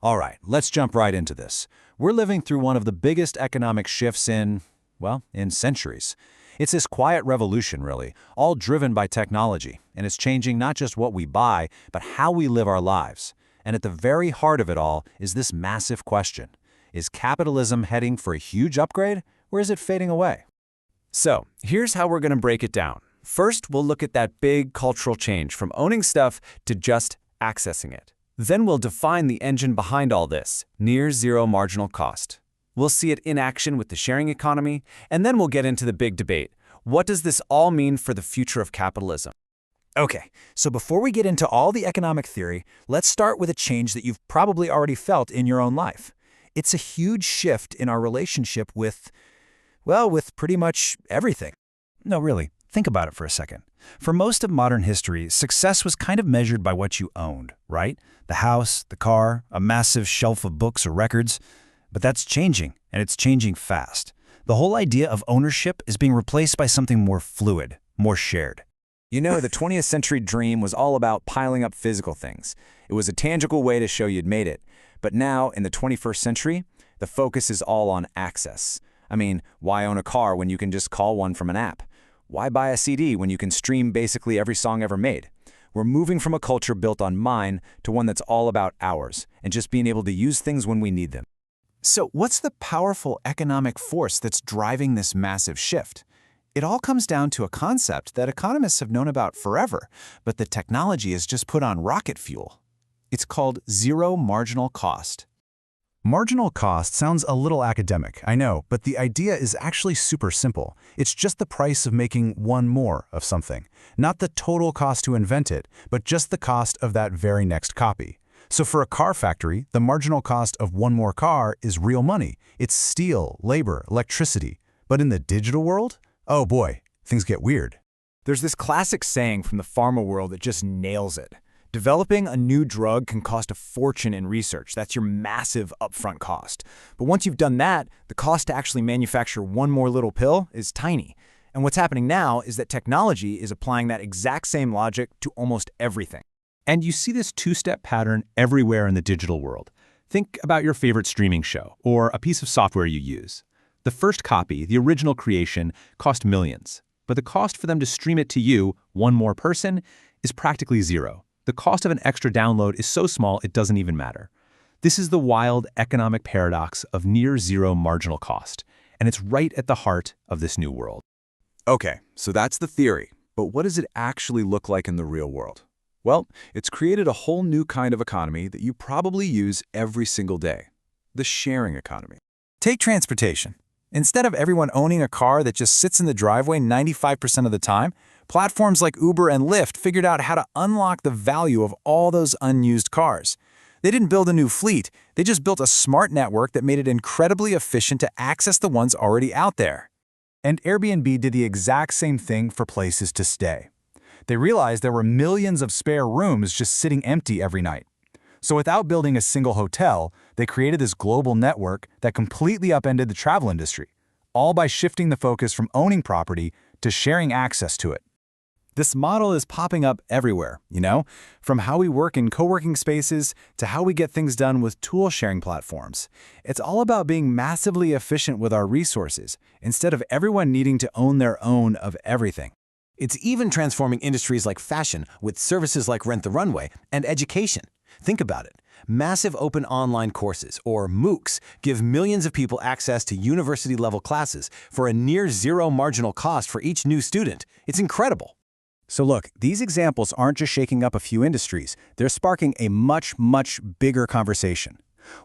All right, let's jump right into this. We're living through one of the biggest economic shifts in centuries. It's this quiet revolution, really, all driven by technology, and it's changing not just what we buy, but how we live our lives. And at the very heart of it all is this massive question. Is capitalism heading for a huge upgrade, or is it fading away? So, here's how we're going to break it down. First, we'll look at that big cultural change from owning stuff to just accessing it. Then we'll define the engine behind all this, near zero marginal cost. We'll see it in action with the sharing economy, and then we'll get into the big debate. What does this all mean for the future of capitalism? Okay, so before we get into all the economic theory, let's start with a change that you've probably already felt in your own life. It's a huge shift in our relationship with pretty much everything. No, really, think about it for a second. For most of modern history, success was kind of measured by what you owned, right? The house, the car, a massive shelf of books or records. But that's changing, and it's changing fast. The whole idea of ownership is being replaced by something more fluid, more shared. You know, the 20th century dream was all about piling up physical things. It was a tangible way to show you'd made it. But now, in the 21st century, the focus is all on access. I mean, why own a car when you can just call one from an app? Why buy a CD when you can stream basically every song ever made? We're moving from a culture built on mine to one that's all about ours, and just being able to use things when we need them. So what's the powerful economic force that's driving this massive shift? It all comes down to a concept that economists have known about forever, but the technology is just put on rocket fuel. It's called zero marginal cost. Marginal cost sounds a little academic, I know, but the idea is actually super simple. It's just the price of making one more of something. Not the total cost to invent it, but just the cost of that very next copy. So for a car factory, the marginal cost of one more car is real money. It's steel, labor, electricity. But in the digital world, oh boy, things get weird. There's this classic saying from the pharma world that just nails it. Developing a new drug can cost a fortune in research. That's your massive upfront cost. But once you've done that, the cost to actually manufacture one more little pill is tiny. And what's happening now is that technology is applying that exact same logic to almost everything. And you see this two-step pattern everywhere in the digital world. Think about your favorite streaming show or a piece of software you use. The first copy, the original creation, cost millions. But the cost for them to stream it to you, one more person, is practically zero. The cost of an extra download is so small it doesn't even matter. This is the wild economic paradox of near zero marginal cost, and it's right at the heart of this new world. Okay, so that's the theory. But what does it actually look like in the real world? Well, it's created a whole new kind of economy that you probably use every single day. The sharing economy. Take transportation. Instead of everyone owning a car that just sits in the driveway 95% of the time, platforms like Uber and Lyft figured out how to unlock the value of all those unused cars. They didn't build a new fleet, they just built a smart network that made it incredibly efficient to access the ones already out there. And Airbnb did the exact same thing for places to stay. They realized there were millions of spare rooms just sitting empty every night. So without building a single hotel, they created this global network that completely upended the travel industry, all by shifting the focus from owning property to sharing access to it. This model is popping up everywhere, from how we work in co-working spaces to how we get things done with tool-sharing platforms. It's all about being massively efficient with our resources, instead of everyone needing to own their own of everything. It's even transforming industries like fashion with services like Rent the Runway and education. Think about it. Massive open online courses, or MOOCs, give millions of people access to university-level classes for a near zero marginal cost for each new student. It's incredible. So look, these examples aren't just shaking up a few industries. They're sparking a much, much bigger conversation.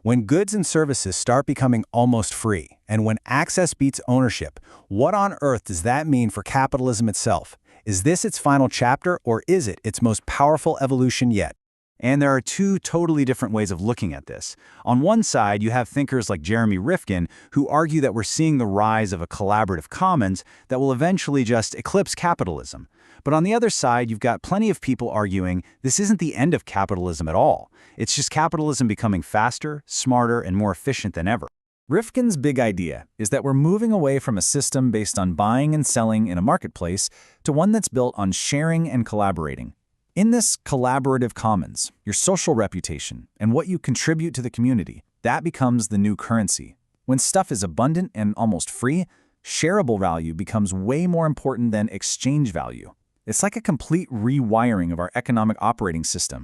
When goods and services start becoming almost free, and when access beats ownership, what on earth does that mean for capitalism itself? Is this its final chapter, or is it its most powerful evolution yet? And there are two totally different ways of looking at this. On one side, you have thinkers like Jeremy Rifkin who argue that we're seeing the rise of a collaborative commons that will eventually just eclipse capitalism. But on the other side, you've got plenty of people arguing this isn't the end of capitalism at all. It's just capitalism becoming faster, smarter, and more efficient than ever. Rifkin's big idea is that we're moving away from a system based on buying and selling in a marketplace to one that's built on sharing and collaborating. In this collaborative commons, your social reputation and what you contribute to the community, that becomes the new currency. When stuff is abundant and almost free, shareable value becomes way more important than exchange value. It's like a complete rewiring of our economic operating system.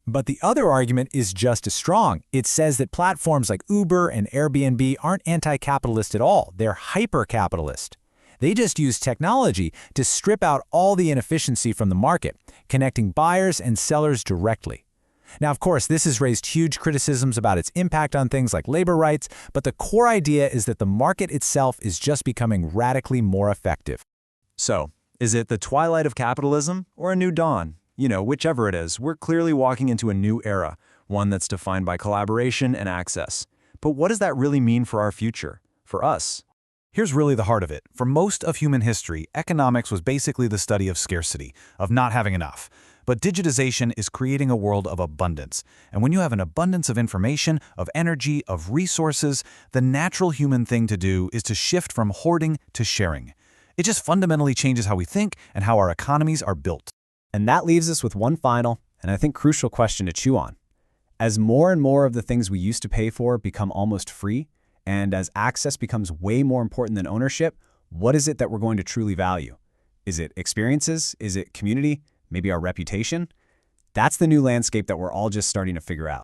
But the other argument is just as strong. It says that platforms like Uber and Airbnb aren't anti-capitalist at all. They're hyper-capitalist. They just use technology to strip out all the inefficiency from the market, connecting buyers and sellers directly. Now, of course, this has raised huge criticisms about its impact on things like labor rights, but the core idea is that the market itself is just becoming radically more effective. So, is it the twilight of capitalism or a new dawn? You know, whichever it is, we're clearly walking into a new era, one that's defined by collaboration and access. But what does that really mean for our future, for us? Here's really the heart of it. For most of human history, economics was basically the study of scarcity, of not having enough. But digitization is creating a world of abundance. And when you have an abundance of information, of energy, of resources, the natural human thing to do is to shift from hoarding to sharing. It just fundamentally changes how we think and how our economies are built. And that leaves us with one final, and I think crucial question to chew on. As more and more of the things we used to pay for become almost free, and as access becomes way more important than ownership, what is it that we're going to truly value? Is it experiences? Is it community? Maybe our reputation? That's the new landscape that we're all just starting to figure out.